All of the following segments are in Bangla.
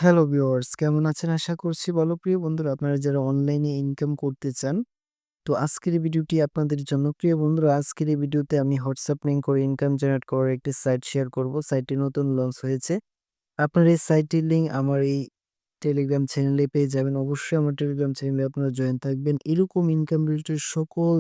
হ্যালো ভিউয়ার্স, কেমন আছেন? আশা করছি ভালো। প্রিয় বন্ধুরা, আপনারা যারা অনলাইনে ইনকাম করতে চান, তো আজকের এই ভিডিওটি আপনাদের জন্য। প্রিয় বন্ধুরা, আজকের এই ভিডিওতে আমি হোয়াটসঅ্যাপ লিংক করে ইনকাম জেনারেট করার একটি সাইট শেয়ার করব। সাইটটি নতুন লঞ্চ হয়েছে। আপনার এই সাইটটির লিংক আমার এই টেলিগ্রাম চ্যানেলে পেয়ে যাবেন। অবশ্যই আমার টেলিগ্রাম চ্যানেলে আপনারা জয়েন থাকবেন। এরকম ইনকাম রিলেটেড সকল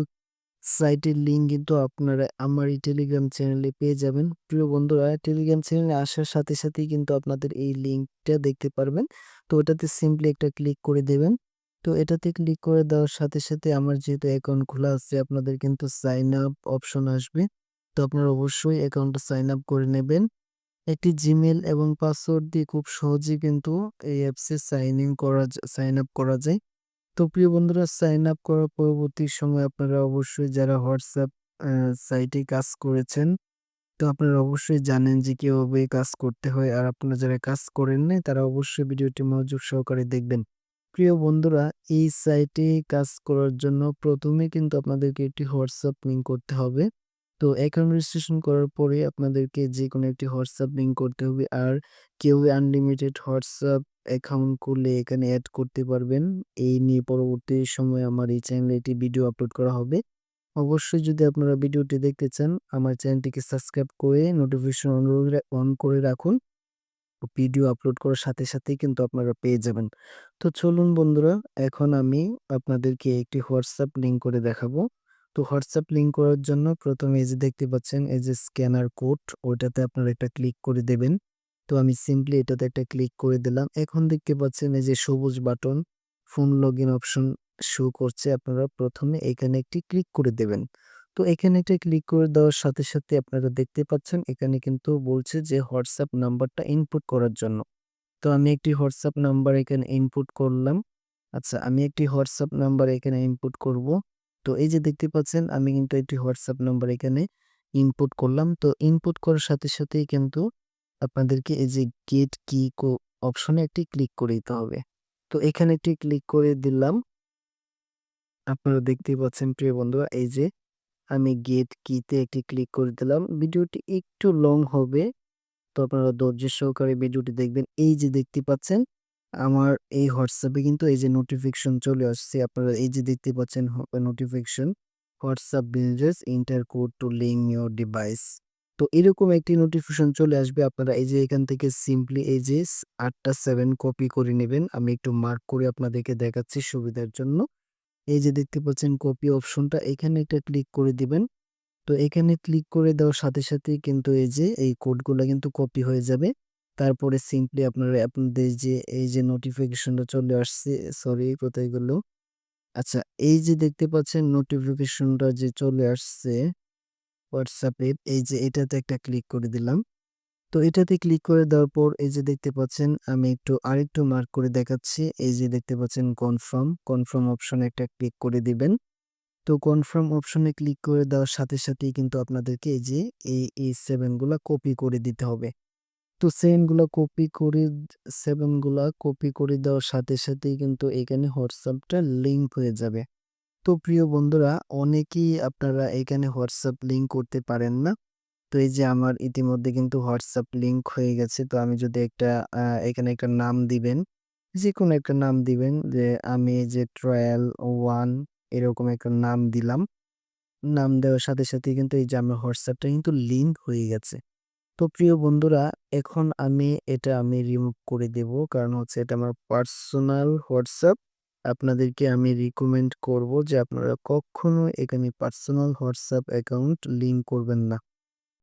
সাইটের লিঙ্ক কিন্তু আপনারা আমার এই টেলিগ্রাম চ্যানেলে পেয়ে যাবেন। প্রিয় বন্ধুরা, টেলিগ্রাম চ্যানেলে আসার সাথে সাথেই কিন্তু আপনাদের এই লিঙ্কটা দেখতে পারবেন। তো ওটাতে সিম্পলি একটা ক্লিক করে দেবেন। তো এটাতে ক্লিক করে দেওয়ার সাথে সাথে আমার যেহেতু অ্যাকাউন্ট খোলা আছে, আপনাদের কিন্তু সাইন আপ অপশন আসবে। তো আপনারা অবশ্যই অ্যাকাউন্টটা সাইন আপ করে নেবেন। একটি জিমেল এবং পাসওয়ার্ড দিয়ে খুব সহজেই কিন্তু এই অ্যাপসে সাইন আপ করা যায়। তো প্রিয় বন্ধুরা, সাইন আপ করার পরবর্তী সময় আপনারা অবশ্যই যারা হোয়াটসঅ্যাপ সাইটে কাজ করেছেন, তো আপনারা অবশ্যই জানেন যে কিভাবে কাজ করতে হয়। আর আপনারা যারা কাজ করেন নাই তারা অবশ্যই ভিডিওটি মনোযোগ সহকারে দেখবেন। প্রিয় বন্ধুরা, এই সাইটে কাজ করার জন্য প্রথমে কিন্তু আপনাদেরকে একটি হোয়াটসঅ্যাপ লিংক করতে হবে। তো অ্যাকাউন্ট রেজিস্ট্রেশন করার পরে আপনাদেরকে যেকোনো একটি হোয়াটসঅ্যাপ লিংক করতে হবে। আর কেউ আনলিমিটেড হোয়াটসঅ্যাপ অ্যাকাউন্ট খুলে এখানে এড করতে পারবেন। এই নিয়ে পরবর্তী সময়ে আমার এই চ্যানেলে একটি ভিডিও আপলোড করা হবে। অবশ্যই যদি আপনারা ভিডিওটি দেখতে চান, আমার চ্যানেলটিকে সাবস্ক্রাইব করে নোটিফিকেশন অন করে রাখুন। ভিডিও আপলোড করার সাথে সাথেই কিন্তু আপনারা পেয়ে যাবেন। তো চলুন বন্ধুরা, এখন আমি আপনাদেরকে একটি হোয়াটসঅ্যাপ লিংক করে দেখাবো। তো হোয়াটসঅ্যাপ লিংক করার জন্য প্রথমে এই যে দেখতে পাচ্ছেন এই যে স্ক্যানার কোড, ওইটাতে আপনারা একটা ক্লিক করে দেবেন। তো আমি সিম্পলি এটাতে একটা ক্লিক করে দিলাম। এখন দেখতে পাচ্ছেন এই যে সবুজ button, phone login option show করছে। আপনারা প্রথমে এখানে একটি ক্লিক করে দেবেন। তো এখানে একটা ক্লিক করে দেওয়ার সাথে সাথে আপনারা দেখতে পাচ্ছেন এখানে কিন্তু বলছে যে হোয়াটসঅ্যাপ নাম্বারটা ইনপুট করার জন্য। তো আমি একটি হোয়াটসঅ্যাপ নাম্বার এখানে ইনপুট করলাম। আচ্ছা, আমি একটি হোয়াটসঅ্যাপ নাম্বার এখানে ইনপুট করব। তো এই যে দেখতে পাচ্ছেন আমি কিন্তু একটি হোয়াটসঅ্যাপ নাম্বার এখানে ইনপুট করলাম। তো ইনপুট করার সাথে সাথেই কিন্তু আপনাদেরকে এই যে গেট কি অপশনে একটি ক্লিক করে দিতে হবে। তো এখানে একটি ক্লিক করে দিলাম। আপনারা দেখতেই পাচ্ছেন প্রিয় বন্ধুরা, এই যে আমি গেট কিতে একটি ক্লিক করে দিলাম। ভিডিওটি একটু লং হবে। তো আপনারা ধৈর্য সহকারে ভিডিওটি দেখবেন। এই যে দেখতে পাচ্ছেন আমার এই হোয়াটসঅ্যাপে কিন্তু এই যে নোটিফিকেশন চলে আসছে। আপনারা এই যে দেখতে পাচ্ছেন notification, WhatsApp business enter code two link your device. তো এরকম একটি নোটিফিকেশন চলে আসবে। আপনারা এই যে এখান থেকে সিম্পলি এই যে ৮টা ৭ কপি করে নেবেন। আমি একটু মার্ক করে আপনাদেরকে দেখাচ্ছি সুবিধার জন্য। এই যে দেখতে পাচ্ছেন কপি অপশনটা, এখানে একটা ক্লিক করে দিবেন। তো এখানে ক্লিক করে দেওয়ার সাথে সাথেই কিন্তু এই যে এই কোডগুলা কিন্তু কপি হয়ে যাবে। তারপরে সিম্পলি আপনারা আপনাদের যে এই যে নোটিফিকেশনটা চলে আসছে, সরি কোথায় গেল? আচ্ছা, এই যে দেখতে পাচ্ছেন নোটিফিকেশনটা যে চলে আসছে WhatsApp এর, এই যে এটাতে একটা ক্লিক করে দিলাম। তো এটাতে ক্লিক করে দেওয়ার পর এই যে দেখতে পাচ্ছেন আমি আরেকটু মার্ক করে দেখাচ্ছি। এই যে দেখতে পাচ্ছেন কনফার্ম অপশনে একটা ক্লিক করে দিবেন। তো কনফার্ম অপশনে ক্লিক করে দেওয়ার সাথে সাথেই কিন্তু আপনাদেরকে এই যে এই 7 গুলা কপি করে দিতে হবে। তো 7 গুলা কপি করে দেওয়ার সাথে সাথেই কিন্তু এখানে হোয়াটসঅ্যাপটা লিংক হয়ে যাবে। তো প্রিয় বন্ধুরা, অনেকেই আপনারা এখানে হোয়াটসঅ্যাপ লিংক করতে পারেন না। তো এই যে আমার ইতিমধ্যে কিন্তু হোয়াটসঅ্যাপ লিংক হয়ে গেছে। তো আমি যদি একটা এখানে একটা নাম দিবেন, যেকোনো একটা নাম দিবেন যে আমি এই যে ট্রায়াল 1 এরকম একটা নাম দিলাম। নাম দেওয়ার সাথে সাথেই কিন্তু এই যে আমার হোয়াটসঅ্যাপটা কিন্তু লিংক হয়ে গেছে। তো প্রিয় বন্ধুরা, এখন আমি রিমুভ করে দেব। কারণ হচ্ছে এটা আমার পার্সোনাল হোয়াটসঅ্যাপ। আপনাদেরকে আমি রিকমেন্ড করব যে আপনারা কখনো এখানে পার্সোনাল হোয়াটসঅ্যাপ অ্যাকাউন্ট লিংক করবেন না।